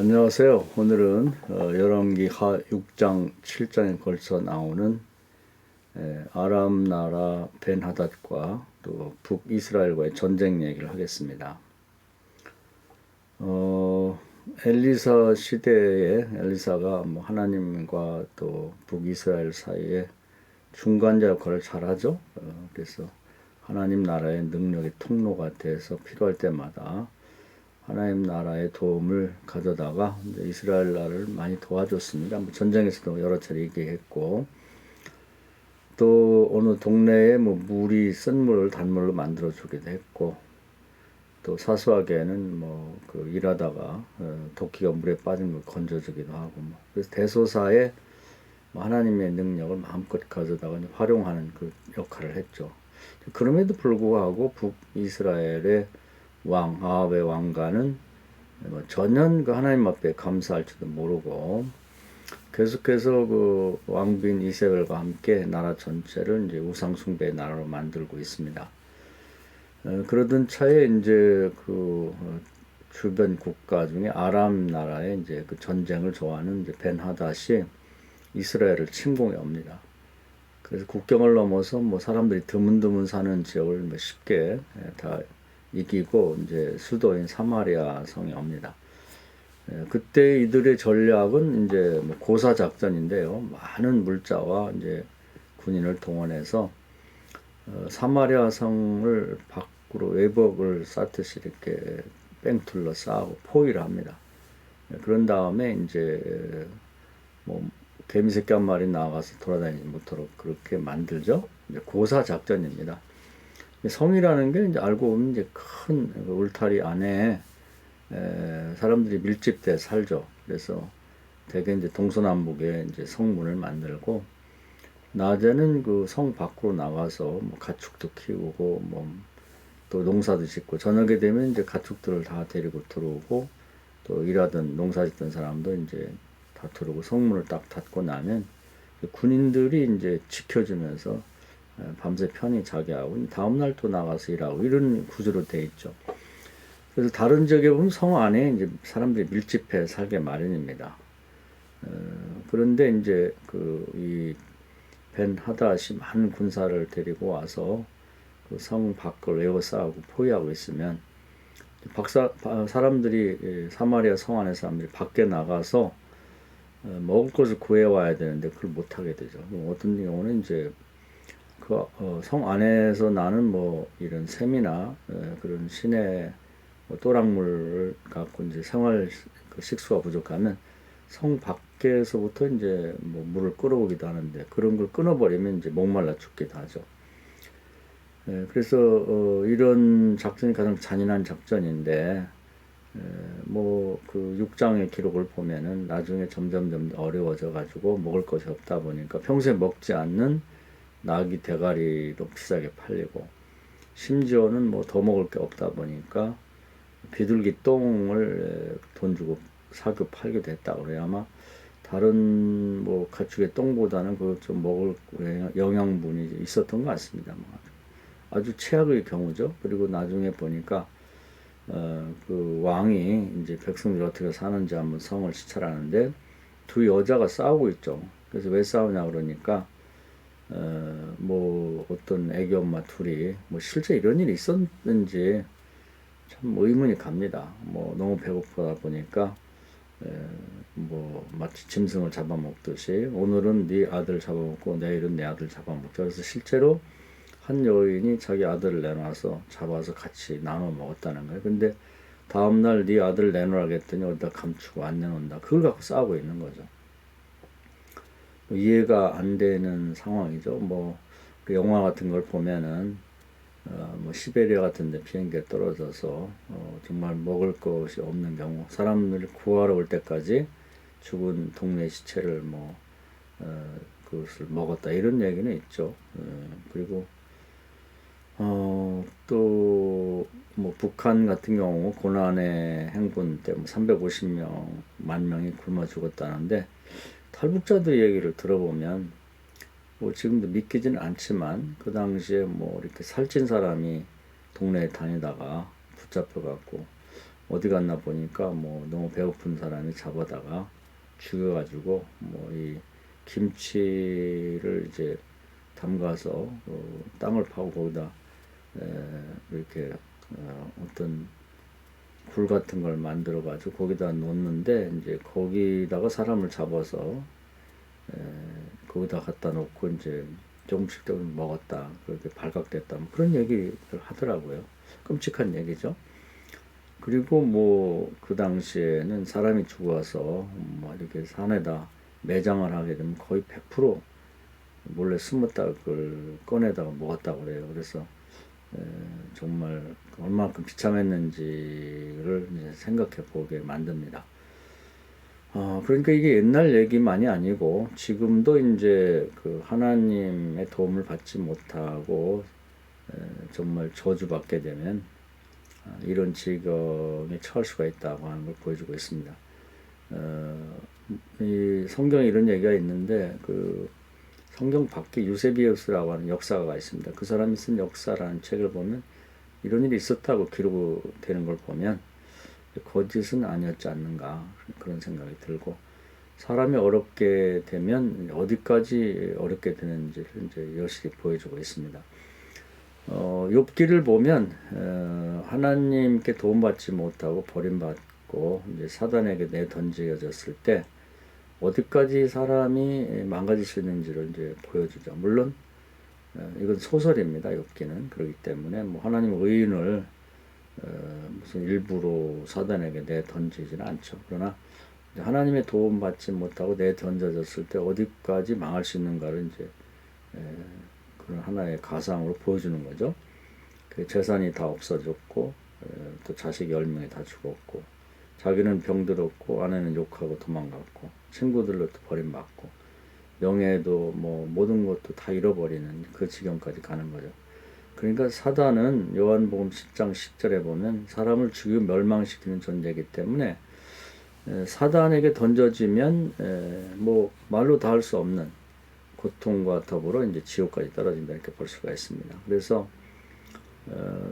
안녕하세요. 오늘은 열왕기하 6장 7장에 걸쳐 나오는 아람 나라 벤하닷과 또 북이스라엘과의 전쟁 얘기를 하겠습니다. 엘리사 시대에 엘리사가 하나님과 또 북이스라엘 사이에 중간자 역할을 잘하죠. 그래서 하나님 나라의 능력의 통로가 돼서 필요할 때마다 하나님 나라의 도움을 가져다가 이제 이스라엘 나라를 많이 도와줬습니다. 전쟁에서도 여러 차례 얘기했고, 또 어느 동네에 물이 쓴 물을 단물로 만들어 주기도 했고, 또 사수하게는 일하다가 도끼가 물에 빠진 걸 건져주기도 하고, 그래서 대소사에 하나님의 능력을 마음껏 가져다가 활용하는 그 역할을 했죠. 그럼에도 불구하고 북이스라엘의 왕 아합의 왕가는 전혀 그 하나님 앞에 감사할지도 모르고 계속해서 그 왕비인 이세벨과 함께 나라 전체를 이제 우상 숭배의 나라로 만들고 있습니다. 그러던 차에 이제 그 주변 국가 중에 아람 나라의 이제 그 전쟁을 좋아하는 이제 벤하닷이 이스라엘을 침공해 옵니다. 그래서 국경을 넘어서 사람들이 드문드문 사는 지역을 쉽게 다 이기고 이제 수도인 사마리아 성에 옵니다. 그때 이들의 전략은 이제 고사 작전인데요. 많은 물자와 이제 군인을 동원해서 사마리아 성을 밖으로 외벽을 쌓듯이 이렇게 뺑툴러 쌓고 포위를 합니다. 그런 다음에 이제 개미새끼 한 마리 나가서 돌아다니지 못하도록 그렇게 만들죠. 이제 고사 작전입니다. 성이라는 게 이제 알고 보면 이제 큰 울타리 안에 사람들이 밀집돼 살죠. 그래서 대개 이제 동서남북에 이제 성문을 만들고 낮에는 그 성 밖으로 나가서 가축도 키우고 또 농사도 짓고 저녁에 되면 이제 가축들을 다 데리고 들어오고 또 일하던 농사 짓던 사람도 이제 다 들어오고 성문을 딱 닫고 나면 군인들이 이제 지켜주면서 밤새 편히 자게 하고 다음날 또 나가서 일하고 이런 구조로 돼 있죠. 그래서 다른 지역에 보면 성 안에 이제 사람들이 밀집해 살게 마련입니다. 그런데 이제 이 벤하닷이 많은 군사를 데리고 와서 그 성 밖을 에워싸고 포위하고 있으면 사람들이 사마리아 성 안에 사람들이 밖에 나가서 먹을 것을 구해와야 되는데 그걸 못 하게 되죠. 어떤 경우는 이제 성 안에서 나는 이런 샘이나 그런 시내 또랑물을 갖고 이제 생활 식수가 부족하면 성 밖에서부터 이제 물을 끌어오기도 하는데 그런 걸 끊어버리면 이제 목말라 죽기도 하죠. 그래서 이런 작전이 가장 잔인한 작전인데 그 6장의 기록을 보면은 나중에 점점 어려워져 가지고 먹을 것이 없다 보니까 평소에 먹지 않는 나귀 대가리도 비싸게 팔리고 심지어는 더 먹을 게 없다 보니까 비둘기 똥을 돈 주고 사고 팔기도 했다고 그래요. 아마 다른 가축의 똥보다는 그 좀 먹을 영양분이 있었던 것 같습니다. 아주 최악의 경우죠. 그리고 나중에 보니까 그 왕이 이제 백성들 어떻게 사는지 한번 성을 시찰하는데 두 여자가 싸우고 있죠. 그래서 왜 싸우냐 그러니까 어떤 애기 엄마 둘이 실제 이런 일이 있었는지 참 의문이 갑니다. 너무 배고프다 보니까 마치 짐승을 잡아먹듯이 오늘은 네 아들 잡아먹고 내일은 내 아들 잡아먹자. 그래서 실제로 한 여인이 자기 아들을 내놔서 잡아서 같이 나눠 먹었다는 거예요. 근데 다음날 네 아들 내놓으라고 했더니 어디다 감추고 안 내놓는다. 그걸 갖고 싸우고 있는 거죠. 이해가 안 되는 상황이죠. 그 영화 같은 걸 보면은 시베리아 같은 데 비행기에 떨어져서 정말 먹을 것이 없는 경우 사람을 구하러 올 때까지 죽은 동네 시체를 그것을 먹었다 이런 얘기는 있죠. 그리고 또 북한 같은 경우 고난의 행군 때 350만 명이 굶어 죽었다는데 탈북자들 얘기를 들어보면 지금도 믿기지는 않지만 그 당시에 이렇게 살찐 사람이 동네에 다니다가 붙잡혀갖고 어디 갔나 보니까 뭐 너무 배고픈 사람이 잡아다가 죽여가지고 뭐 이 김치를 이제 담가서 땅을 파고 거기다 이렇게 어떤 굴 같은 걸 만들어 가지고 거기다 놓는데 이제 거기다가 사람을 잡아서 거기다 갖다 놓고 이제 조금씩 조금 먹었다, 그렇게 발각됐다, 뭐 그런 얘기를 하더라고요. 끔찍한 얘기죠. 그리고 뭐 그 당시에는 사람이 죽어서 뭐 이렇게 산에다 매장을 하게 되면 거의 100% 몰래 스무닭을 꺼내다가 먹었다고 그래요. 그래서 정말 얼마만큼 비참했는지를 이제 생각해 보게 만듭니다. 그러니까 이게 옛날 얘기만이 아니고 지금도 이제 그 하나님의 도움을 받지 못하고 정말 저주받게 되면 이런 지경에 처할 수가 있다고 하는 걸 보여주고 있습니다. 이 성경에 이런 얘기가 있는데 그 성경 밖에 유세비우스라고 하는 역사가가 있습니다. 그 사람이 쓴 역사라는 책을 보면 이런 일이 있었다고 기록되는 걸 보면 거짓은 아니었지 않는가, 그런 생각이 들고, 사람이 어렵게 되면 어디까지 어렵게 되는지를 이제 여실히 보여주고 있습니다. 욥기를 보면 하나님께 도움받지 못하고 버림받고 이제 사단에게 내던져졌을 때 어디까지 사람이 망가질 수 있는지를 이제 보여주죠. 물론 이건 소설입니다. 욥기는. 그렇기 때문에 뭐 하나님 의인을 무슨 일부러 사단에게 내던지지는 않죠. 그러나 하나님의 도움 받지 못하고 내던져졌을 때 어디까지 망할 수 있는가를 이제 그런 하나의 가상으로 보여주는 거죠. 그 재산이 다 없어졌고 또 자식 10명이 다 죽었고 자기는 병들었고 아내는 욕하고 도망갔고 친구들로도 버림받고 명예도 뭐 모든 것도 다 잃어버리는 그 지경까지 가는 거죠. 그러니까 사단은 요한복음 10장 10절에 보면 사람을 죽이고 멸망시키는 존재이기 때문에 사단에게 던져지면 뭐 말로 다 할 수 없는 고통과 더불어 이제 지옥까지 떨어진다, 이렇게 볼 수가 있습니다. 그래서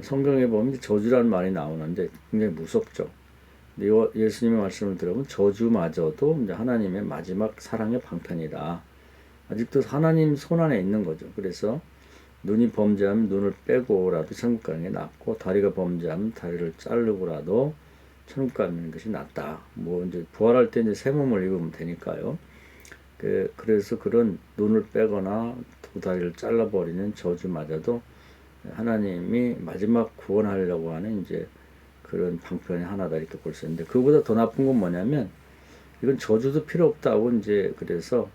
성경에 보면 저주라는 말이 나오는데 굉장히 무섭죠. 예수님의 말씀을 들어보면 저주마저도 이제 하나님의 마지막 사랑의 방편이다. 아직도 하나님 손안에 있는 거죠. 그래서 눈이 범죄하면 눈을 빼고라도 천국 가는 게 낫고, 다리가 범죄하면 다리를 자르고라도 천국 가는 것이 낫다. 뭐 이제 부활할 때 이제 새 몸을 입으면 되니까요. 그래서 그런 눈을 빼거나 두 다리를 잘라버리는 저주마저도 하나님이 마지막 구원하려고 하는 이제 그런 방편이 하나다, 이렇게 볼 수 있는데, 그보다 더 나쁜 건 뭐냐면 이건 저주도 필요 없다고 이제 그래서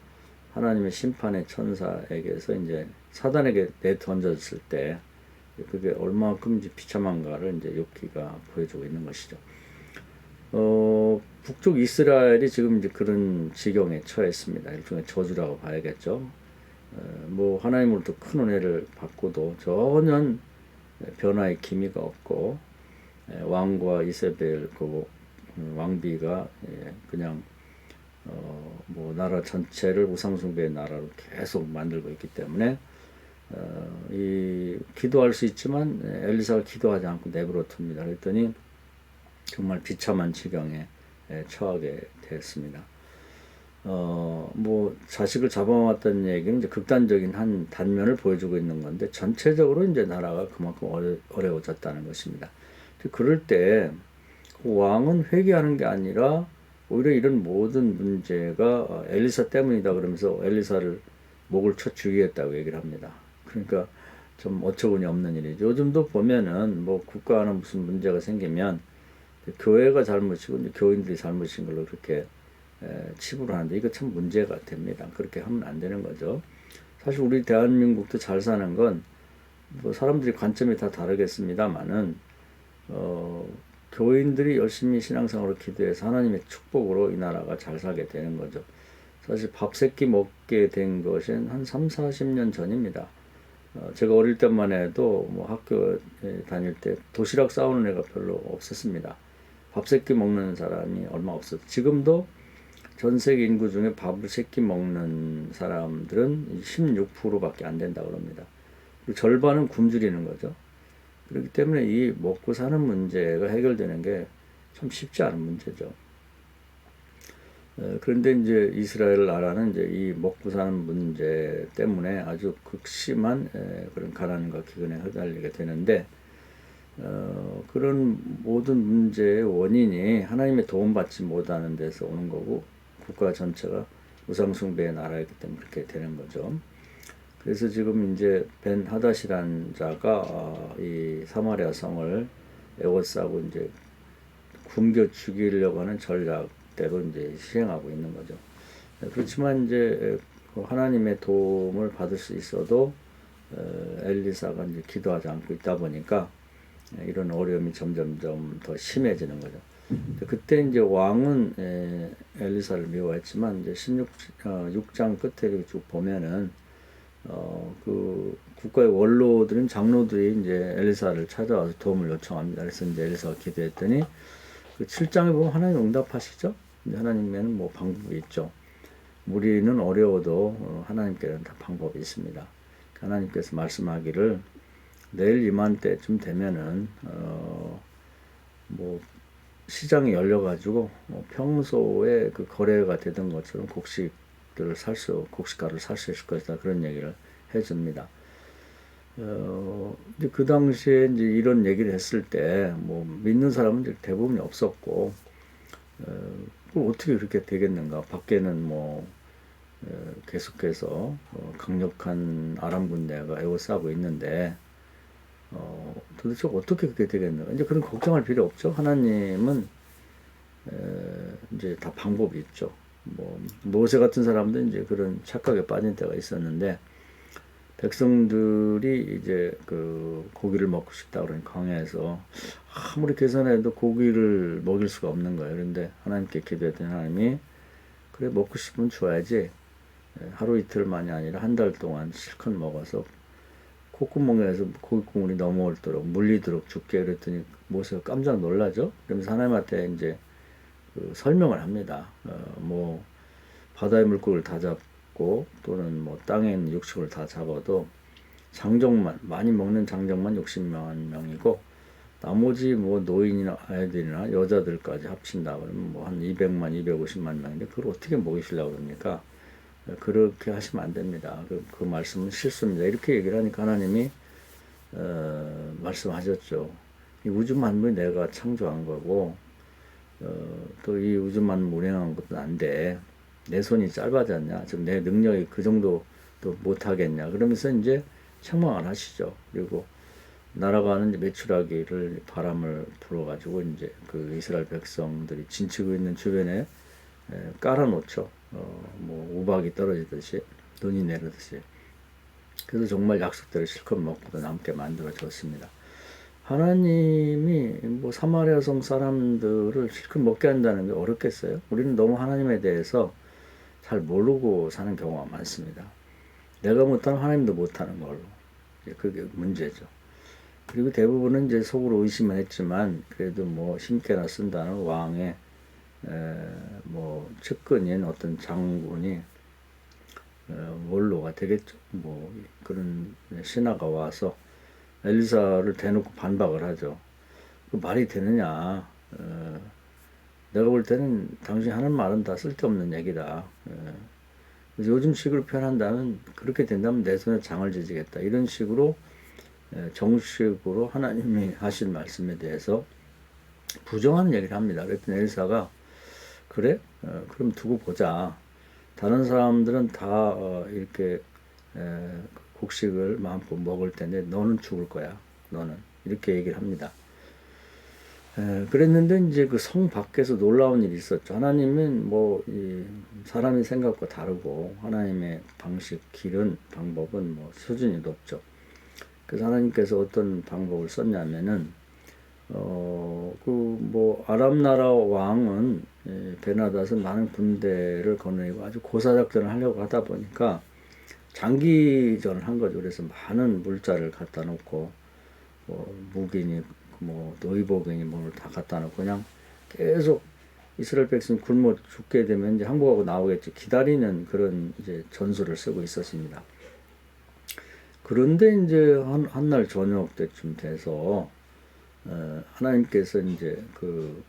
하나님의 심판의 천사에게서 이제 사단에게 내던졌을 때 그게 얼마만큼 이제 비참한가를 이제 욥기가 보여주고 있는 것이죠. 북쪽 이스라엘이 지금 이제 그런 지경에 처했습니다. 일종의 저주라고 봐야겠죠. 뭐 하나님으로부터 큰 은혜를 받고도 전혀 변화의 기미가 없고, 왕과 이세벨 그 왕비가 그냥 뭐 나라 전체를 우상숭배의 나라로 계속 만들고 있기 때문에 이 기도할 수 있지만 엘리사가 기도하지 않고 내버려 둡니다. 그랬더니 정말 비참한 지경에 처하게 됐습니다. 뭐 자식을 잡아왔다는 얘기는 이제 극단적인 한 단면을 보여주고 있는 건데, 전체적으로 이제 나라가 그만큼 어려워졌다는 것입니다. 그럴 때 왕은 회개하는 게 아니라 오히려 이런 모든 문제가 엘리사 때문이다 그러면서 엘리사를 목을 쳐 죽이겠다고 얘기를 합니다. 그러니까 좀 어처구니 없는 일이죠. 요즘도 보면은 뭐 국가 안에 무슨 문제가 생기면 교회가 잘못이고 이제 교인들이 잘못인 걸로 그렇게 치부를 하는데, 이거 참 문제가 됩니다. 그렇게 하면 안 되는 거죠. 사실 우리 대한민국도 잘 사는 건 뭐 사람들이 관점이 다 다르겠습니다만은 교인들이 열심히 신앙생활을 기도해서 하나님의 축복으로 이 나라가 잘 살게 되는 거죠. 사실 밥 세끼 먹게 된 것은 한 3, 40년 전입니다. 제가 어릴 때만 해도 뭐 학교에 다닐 때 도시락 싸우는 애가 별로 없었습니다. 밥 세끼 먹는 사람이 얼마 없었어요. 지금도 전 세계 인구 중에 밥을 세끼 먹는 사람들은 16%밖에 안 된다고 합니다. 그리고 절반은 굶주리는 거죠. 그렇기 때문에 이 먹고 사는 문제가 해결되는 게 참 쉽지 않은 문제죠. 그런데 이제 이스라엘 나라는 이제 이 먹고 사는 문제 때문에 아주 극심한 그런 가난과 기근에 휘달리게 되는데, 그런 모든 문제의 원인이 하나님의 도움받지 못하는 데서 오는 거고, 국가 전체가 우상숭배의 나라이기 때문에 그렇게 되는 거죠. 그래서 지금 이제 벤 하닷이라는 자가 이 사마리아 성을 에워싸고 이제 굶겨 죽이려고 하는 전략대로 이제 시행하고 있는 거죠. 그렇지만 이제 하나님의 도움을 받을 수 있어도 엘리사가 이제 기도하지 않고 있다 보니까 이런 어려움이 점점점 더 심해지는 거죠. 그때 이제 왕은 엘리사를 미워했지만 이제 6장 끝에 이렇게 쭉 보면은 그 국가의 원로들인 장로들이 이제 엘리사를 찾아와서 도움을 요청합니다. 그래서 이제 엘리사가 기도했더니 그 7장에 보면 하나님 응답하시죠. 하나님에는 뭐 방법이 있죠. 우리는 어려워도 하나님께는 다 방법이 있습니다. 하나님께서 말씀하기를 내일 이맘때쯤 되면은 뭐 시장이 열려가지고 평소에 그 거래가 되던 것처럼 곡식가를 살 수 있을 것이다, 그런 얘기를 해줍니다. 근데 그 당시에 이제 이런 얘기를 했을 때 뭐 믿는 사람은 대부분이 없었고, 어떻게 그렇게 되겠는가? 밖에는 뭐 계속해서 강력한 아람 군대가 에워싸고 있는데 도대체 어떻게 그렇게 되겠는가? 이제 그런 걱정할 필요 없죠. 하나님은 이제 다 방법이 있죠. 뭐 모세 같은 사람도 이제 그런 착각에 빠진 때가 있었는데, 백성들이 이제 그 고기를 먹고 싶다 그러니 광야에서 아무리 계산해도 고기를 먹일 수가 없는 거예요. 그런데 하나님께 기도했더니 하나님이 그래 먹고 싶으면 줘야지, 하루 이틀만이 아니라 한 달 동안 실컷 먹어서 콧구멍에서 고깃국물이 넘어오도록 물리도록 줄게, 그랬더니 모세가 깜짝 놀라죠. 그러면서 하나님한테 이제 그 설명을 합니다. 뭐 바다의 물고기를 다 잡고 또는 뭐 땅에 있는 육식을 다 잡아도 장정만, 많이 먹는 장정만 60만 명이고 나머지 뭐 노인이나 아이들이나 여자들까지 합친다 그러면 뭐 한 200만, 250만 명인데 그걸 어떻게 먹이시려고 그럽니까? 그렇게 하시면 안 됩니다. 그 말씀은 실수입니다. 이렇게 얘기를 하니까 하나님이 말씀하셨죠. 이 우주 만물이 내가 창조한 거고 또 이 우주 만물 운행한 것도 난데 내 손이 짧아졌냐? 지금 내 능력이 그 정도도 못하겠냐? 그러면서 이제 책망을 하시죠. 그리고 날아가는 메추라기를 바람을 불어가지고 이제 그 이스라엘 백성들이 진치고 있는 주변에 깔아놓죠. 뭐 우박이 떨어지듯이, 눈이 내리듯이. 그래서 정말 약속대로 실컷 먹고도 남게 만들어 줬습니다. 하나님이 뭐 사마리아 성 사람들을 실컷 먹게 한다는 게 어렵겠어요? 우리는 너무 하나님에 대해서 잘 모르고 사는 경우가 많습니다. 내가 못하는 하나님도 못하는 걸로. 그게 문제죠. 그리고 대부분은 이제 속으로 의심을 했지만 그래도 뭐 힘께나 쓴다는 왕의 뭐 측근인 어떤 장군이 원로가 되겠죠. 뭐 그런 신하가 와서 엘리사를 대놓고 반박을 하죠. 그 말이 되느냐? 내가 볼 때는 당신이 하는 말은 다 쓸데없는 얘기다. 그래서 요즘 식으로 표현한다면 그렇게 된다면 내 손에 장을 지지겠다. 이런 식으로 정식으로 하나님이 하신 말씀에 대해서 부정하는 얘기를 합니다. 그랬더니 엘리사가 그래? 그럼 두고 보자. 다른 사람들은 다 이렇게 곡식을 마음껏 먹을 텐데 너는 죽을 거야. 너는. 이렇게 얘기를 합니다. 그랬는데 이제 그 성 밖에서 놀라운 일이 있었죠. 하나님은 뭐 이 사람의 생각과 다르고 하나님의 방식, 길은, 방법은 뭐 수준이 높죠. 그래서 하나님께서 어떤 방법을 썼냐면은 그 뭐 아람 나라 왕은 베나닷은 많은 군대를 거느리고 아주 고사작전을 하려고 하다 보니까 장기전을 한 거죠. 그래서 많은 물자를 갖다 놓고 뭐 무기니 뭐 노이복이니 뭐를 다 갖다 놓고 그냥 계속 이스라엘 백성 굶어 죽게 되면 이제 항복하고 나오겠죠. 기다리는 그런 이제 전술을 쓰고 있었습니다. 그런데 이제 한날 저녁 때쯤 돼서 하나님께서 이제 그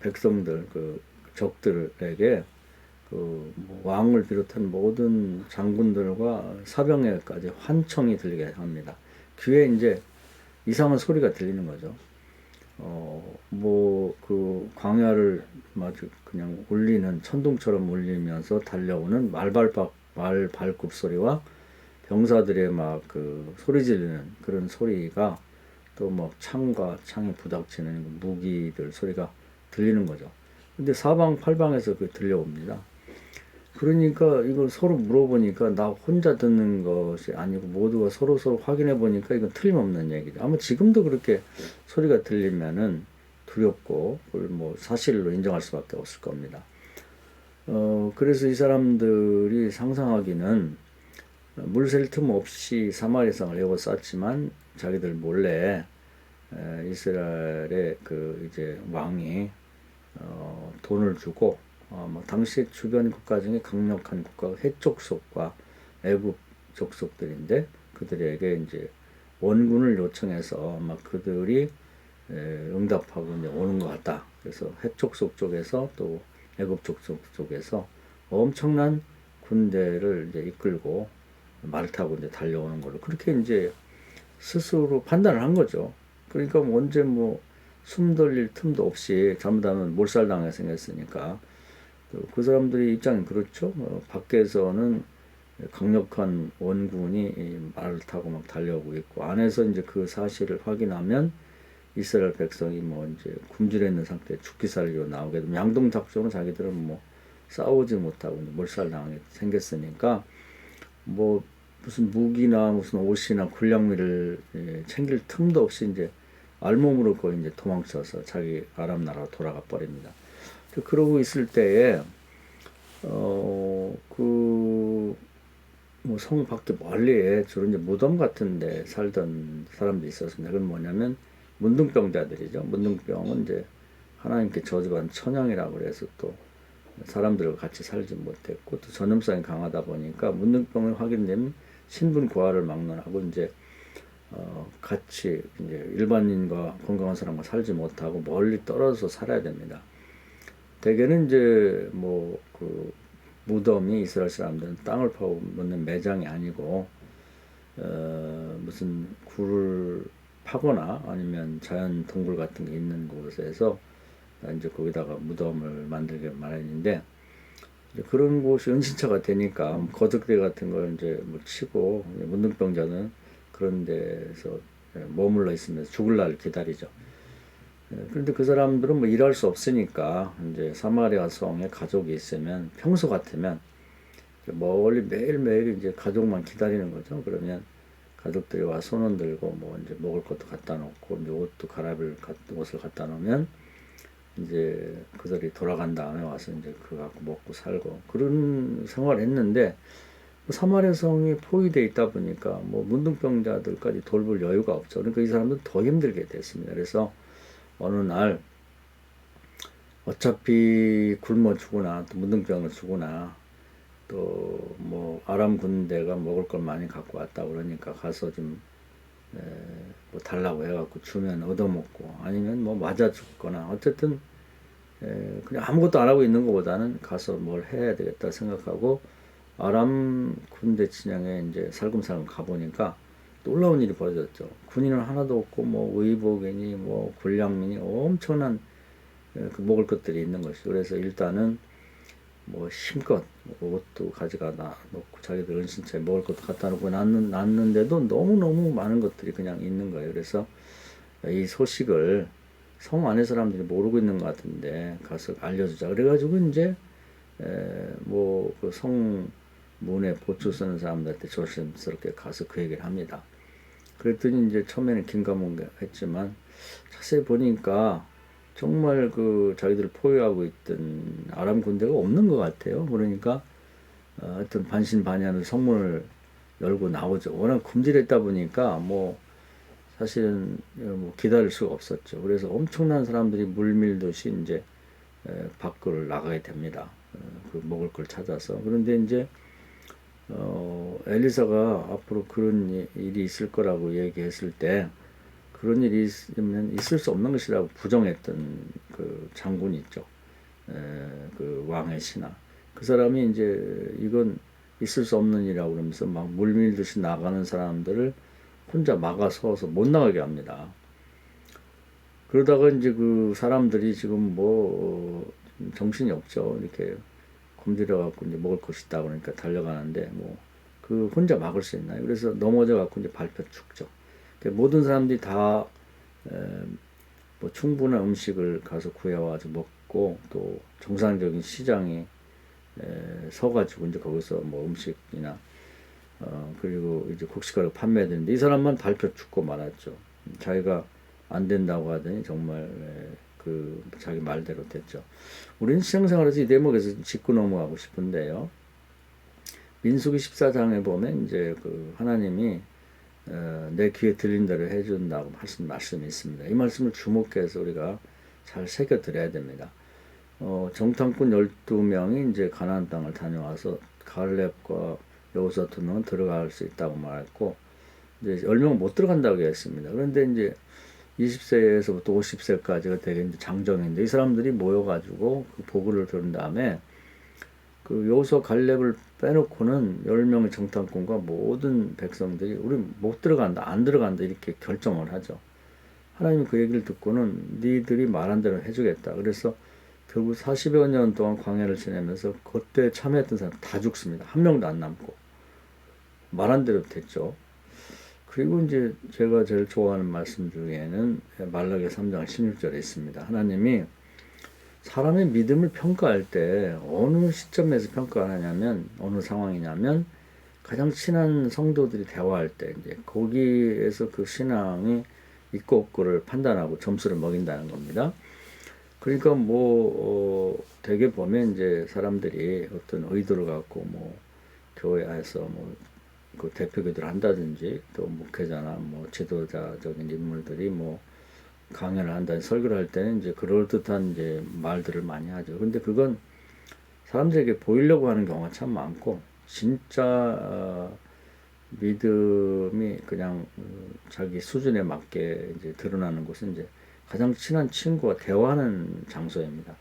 백성들 그 적들에게 그뭐 왕을 비롯한 모든 장군들과 사병에까지 환청이 들리게 합니다. 귀에 이제 이상한 소리가 들리는 거죠. 뭐 그 광야를 마주 그냥 울리는 천둥처럼 울리면서 달려오는 말발굽 소리와 병사들의 막 그 소리 지르는 그런 소리가 또 막 창과 창에 부닥치는 무기들 소리가 들리는 거죠. 근데 사방팔방에서 그 들려옵니다. 그러니까 이걸 서로 물어보니까 나 혼자 듣는 것이 아니고 모두가 서로 확인해 보니까 이건 틀림없는 얘기죠. 아마 지금도 그렇게 소리가 들리면은 두렵고 그걸 뭐 사실로 인정할 수밖에 없을 겁니다. 그래서 이 사람들이 상상하기는 물샐 틈 없이 사마리아성을 에워쌌지만 자기들 몰래 이스라엘의 그 이제 왕이 돈을 주고 뭐 당시 주변 국가 중에 강력한 국가가 헷 족속과 애굽 족속들인데 그들에게 이제 원군을 요청해서 아마 그들이 응답하고 이제 오는 것 같다. 그래서 헷 족속 쪽에서 또 애굽 족속 쪽에서 엄청난 군대를 이제 이끌고 말을 타고 이제 달려오는 걸로 그렇게 이제 스스로 판단을 한 거죠. 그러니까 뭐 언제 뭐 숨 돌릴 틈도 없이 잘못하면 몰살당하게 생겼으니까 그 사람들의 입장은 그렇죠. 밖에서는 강력한 원군이 말을 타고 막 달려오고 있고 안에서 이제 그 사실을 확인하면 이스라엘 백성이 뭐 이제 굶주려 있는 상태에 죽기 살기로 나오게 되면 양동작전은 자기들은 뭐 싸우지 못하고 몰살당하게 생겼으니까 뭐 무슨 무기나 무슨 옷이나 군량미를 챙길 틈도 없이 이제 알몸으로 거의 이제 도망쳐서 자기 아람 나라로 돌아가 버립니다. 그러고 있을 때에 뭐 성 밖에 멀리에 주로 이제 무덤 같은데 살던 사람들이 있었습니다. 그건 뭐냐면 문둥병자들이죠. 문둥병은 이제 하나님께 저주받은 천향이라고 그래서 또 사람들과 같이 살지 못했고 또 전염성이 강하다 보니까 문둥병이 확인되면 신분 고하를 막론하고 이제 같이 이제 일반인과 건강한 사람과 살지 못하고 멀리 떨어져서 살아야 됩니다. 대개는 이제 뭐 그 무덤이 이스라엘 사람들은 땅을 파고 묻는 매장이 아니고 무슨 굴을 파거나 아니면 자연 동굴 같은 게 있는 곳에서 이제 거기다가 무덤을 만들게 마련인데 그런 곳이 은신처가 되니까 거적대 같은 걸 이제 뭐 치고 문둥병자는 그런 데서 머물러 있으면서 죽을 날 기다리죠. 그런데 그 사람들은 뭐 일할 수 없으니까 이제 사마리아 성에 가족이 있으면 평소 같으면 멀리 매일매일 이제 가족만 기다리는 거죠. 그러면 가족들이 와 손 흔들고 뭐 이제 먹을 것도 갖다 놓고 이제 옷도 옷을 갖다 놓으면 이제 그들이 돌아간 다음에 와서 이제 그거 갖고 먹고 살고 그런 생활을 했는데 사마리아 성이 포위되어 있다 보니까 뭐 문둥병자들까지 돌볼 여유가 없죠. 그러니까 이 사람들은 더 힘들게 됐습니다. 그래서 어느 날 어차피 굶어 죽으나 또 문둥병을 죽으나 또 뭐 아람 군대가 먹을 걸 많이 갖고 왔다 그러니까 가서 좀 뭐 달라고 해갖고 주면 얻어먹고 아니면 뭐 맞아 죽거나 어쨌든 그냥 아무것도 안 하고 있는 것보다는 가서 뭘 해야 되겠다 생각하고 아람 군대 진영에 이제 살금살금 가보니까 놀라운 일이 벌어졌죠. 군인은 하나도 없고 뭐 의복이니 뭐 군량민이 엄청난 그 먹을 것들이 있는 것이죠. 그래서 일단은 뭐 힘껏 옷도 가져가 놓고 자기들 은신처에 먹을 것도 갖다 놓고 놨는데도 너무너무 많은 것들이 그냥 있는 거예요. 그래서 이 소식을 성 안에 사람들이 모르고 있는 것 같은데 가서 알려주자. 그래가지고 이제 뭐 그 성문에 보초 쓰는 사람들한테 조심스럽게 가서 그 얘기를 합니다. 그랬더니 이제 처음에는 긴가민가했지만 자세히 보니까 정말 그 자기들 포위하고 있던 아람 군대가 없는 것 같아요. 그러니까 하여튼 반신반의하는 성문을 열고 나오죠. 워낙 굶주렸다 보니까 뭐 사실은 뭐 기다릴 수가 없었죠. 그래서 엄청난 사람들이 물밀듯이 이제 밖을 나가게 됩니다. 그 먹을 걸 찾아서. 그런데 이제 엘리사가 앞으로 그런 일이 있을 거라고 얘기했을 때 그런 일이 있으면 있을 수 없는 것이라고 부정했던 그 장군이 있죠. 그 왕의 신하. 그 사람이 이제 이건 있을 수 없는 일이라고 그러면서 막 물밀듯이 나가는 사람들을 혼자 막아서서 못 나가게 합니다. 그러다가 이제 그 사람들이 지금 뭐 정신이 없죠. 이렇게 굶주려 갖고 이제 먹을 것이 있다 그러니까 달려가는데 뭐 그 혼자 막을 수 있나요? 그래서 넘어져 갖고 이제 밟혀 죽죠. 그러니까 모든 사람들이 다 뭐 충분한 음식을 가서 구해와서 먹고 또 정상적인 시장에 서가지고 이제 거기서 뭐 음식이나 그리고 이제 곡식가루 판매되는데 이 사람만 밟혀 죽고 말았죠. 자기가 안 된다고 하더니 정말 그 자기 말대로 됐죠. 우리는 신앙생활에서 이 대목에서 짚고 넘어가고 싶은데요. 민수기 14장에 보면 이제 그 하나님이 내 귀에 들린 대로 해준다고 하신 말씀이 있습니다. 이 말씀을 주목해서 우리가 잘 새겨드려야 됩니다. 정탐꾼 12명이 이제 가나안 땅을 다녀와서 갈렙과 여호수아 2명은 들어갈 수 있다고 말했고 이제 10명은 못 들어간다고 했습니다. 그런데 이제 20세에서부터 50세까지가 되게 이제 장정인데 이 사람들이 모여가지고 그 보고를 들은 다음에 그 여호수아 갈렙을 빼놓고는 10명의 정탐꾼과 모든 백성들이 우리 못 들어간다, 안 들어간다 이렇게 결정을 하죠. 하나님이 그 얘기를 듣고는 니들이 말한 대로 해주겠다. 그래서 결국 40여 년 동안 광야를 지내면서 그때 참여했던 사람 다 죽습니다. 한 명도 안 남고 말한 대로 됐죠. 그리고 이제 제가 제일 좋아하는 말씀 중에는 말라기 3장 16절에 있습니다. 하나님이 사람의 믿음을 평가할 때 어느 시점에서 평가하냐면 어느 상황이냐면 가장 친한 성도들이 대화할 때 이제 거기에서 그 신앙이 있고 없고를 판단하고 점수를 먹인다는 겁니다. 그러니까 뭐 되게 보면 이제 사람들이 어떤 의도를 갖고 뭐 교회에서 뭐 그 대표기도를 한다든지 또 목회자나 뭐 지도자적인 인물들이 뭐 강연을 한다든지 설교를 할 때는 이제 그럴듯한 이제 말들을 많이 하죠. 근데 그건 사람들에게 보이려고 하는 경우가 참 많고 진짜 믿음이 그냥 자기 수준에 맞게 이제 드러나는 곳은 이제 가장 친한 친구와 대화하는 장소입니다.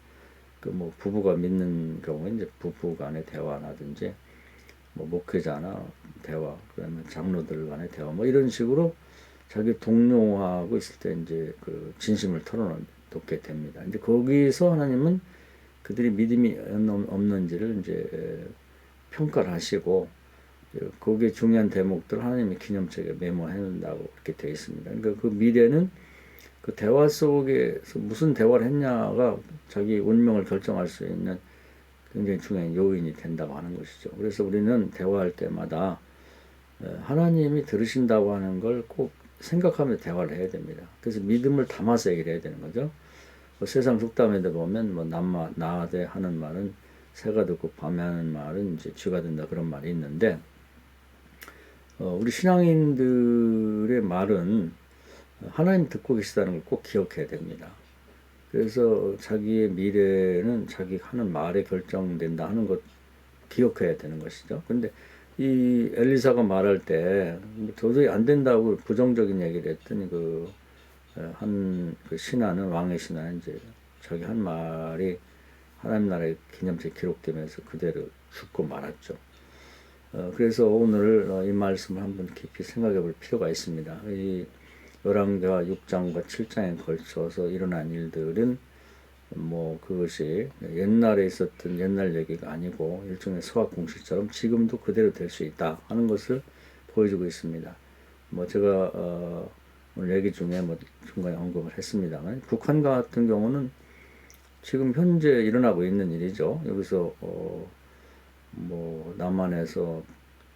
그 뭐 부부가 믿는 경우에 이제 부부 간의 대화라든지 뭐 목회자나 대화, 그러면 장로들 간의 대화, 뭐 이런 식으로 자기 동료하고 있을 때 이제 그 진심을 털어놓게 됩니다. 이제 거기서 하나님은 그들이 믿음이 없는지를 이제 평가를 하시고 거기에 중요한 대목들 하나님이 기념책에 메모해 놓는다고 이렇게 되어 있습니다. 그러니까 그 미래는 그 대화 속에서 무슨 대화를 했냐가 자기 운명을 결정할 수 있는 굉장히 중요한 요인이 된다고 하는 것이죠. 그래서 우리는 대화할 때마다 하나님이 들으신다고 하는 걸 꼭 생각하며 대화를 해야 됩니다. 그래서 믿음을 담아서 얘기를 해야 되는 거죠. 뭐 세상 속담에도 보면 뭐 나하되 하는 말은 새가 듣고 밤에 하는 말은 이제 쥐가 된다 그런 말이 있는데 우리 신앙인들의 말은 하나님 듣고 계시다는 걸 꼭 기억해야 됩니다. 그래서 자기의 미래는 자기 하는 말에 결정된다 하는 것 기억해야 되는 것이죠. 근데 이 엘리사가 말할 때 도저히 안 된다고 부정적인 얘기를 했더니 그 신하는 왕의 신하는 이제 자기 한 말이 하나님 나라의 기념책 기록되면서 그대로 죽고 말았죠. 그래서 오늘 이 말씀을 한번 깊이 생각해 볼 필요가 있습니다. 이 열왕기하 6장과 7장에 걸쳐서 일어난 일들은 뭐 그것이 옛날에 있었던 옛날 얘기가 아니고 일종의 수학 공식처럼 지금도 그대로 될 수 있다 하는 것을 보여주고 있습니다. 뭐 제가 오늘 얘기 중에 뭐 중간에 언급을 했습니다만 북한 같은 경우는 지금 현재 일어나고 있는 일이죠. 여기서 뭐 남한에서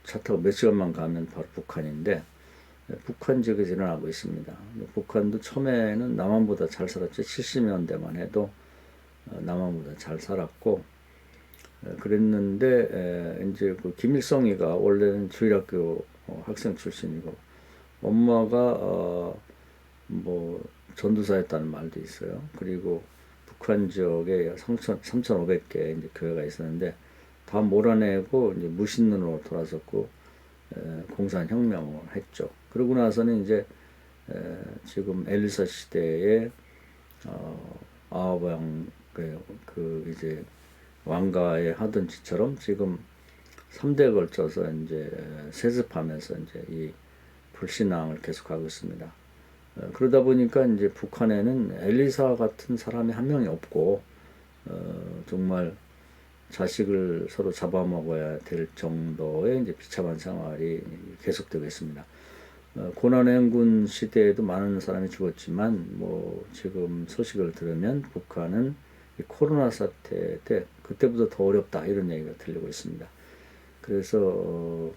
차 타고 몇 시간만 가면 바로 북한인데 북한 지역에서 일어나고 있습니다. 북한도 처음에는 남한보다 잘 살았죠. 70년대만 해도 남한보다 잘 살았고 그랬는데 이제 그 김일성이가 원래는 주일학교 학생 출신이고 엄마가 뭐 전도사였다는 말도 있어요. 그리고 북한 지역에 3,500개 이제 교회가 있었는데 다 몰아내고 이제 무신론으로 돌아섰고 공산혁명을 했죠. 그러고 나서는 이제 지금 엘리사 시대에 아합 왕 이제 왕가에 하던 짓처럼 지금 3대에 걸쳐서 이제 세습하면서 이제 이 불신앙을 계속하고 있습니다. 그러다 보니까 이제 북한에는 엘리사 같은 사람이 한 명이 없고 정말 자식을 서로 잡아먹어야 될 정도의 이제 비참한 생활이 계속되고 있습니다. 고난의 행군 시대에도 많은 사람이 죽었지만 뭐 지금 소식을 들으면 북한은 이 코로나 사태 때 그때보다 더 어렵다 이런 얘기가 들리고 있습니다. 그래서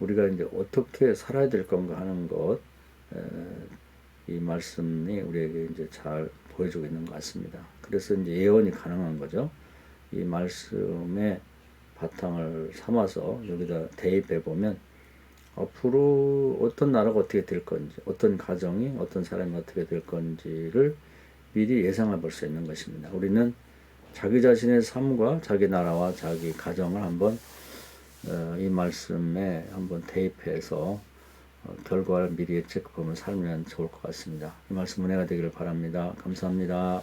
우리가 이제 어떻게 살아야 될 건가 하는 것, 이 말씀이 우리에게 이제 잘 보여주고 있는 것 같습니다. 그래서 이제 예언이 가능한 거죠. 이 말씀의 바탕을 삼아서 여기다 대입해 보면 앞으로 어떤 나라가 어떻게 될 건지, 어떤 가정이, 어떤 사람이 어떻게 될 건지를 미리 예상해 볼 수 있는 것입니다. 우리는 자기 자신의 삶과 자기 나라와 자기 가정을 한번 이 말씀에 한번 대입해서 결과를 미리 예측해 보면 살면 좋을 것 같습니다. 이 말씀 은혜가 되기를 바랍니다. 감사합니다.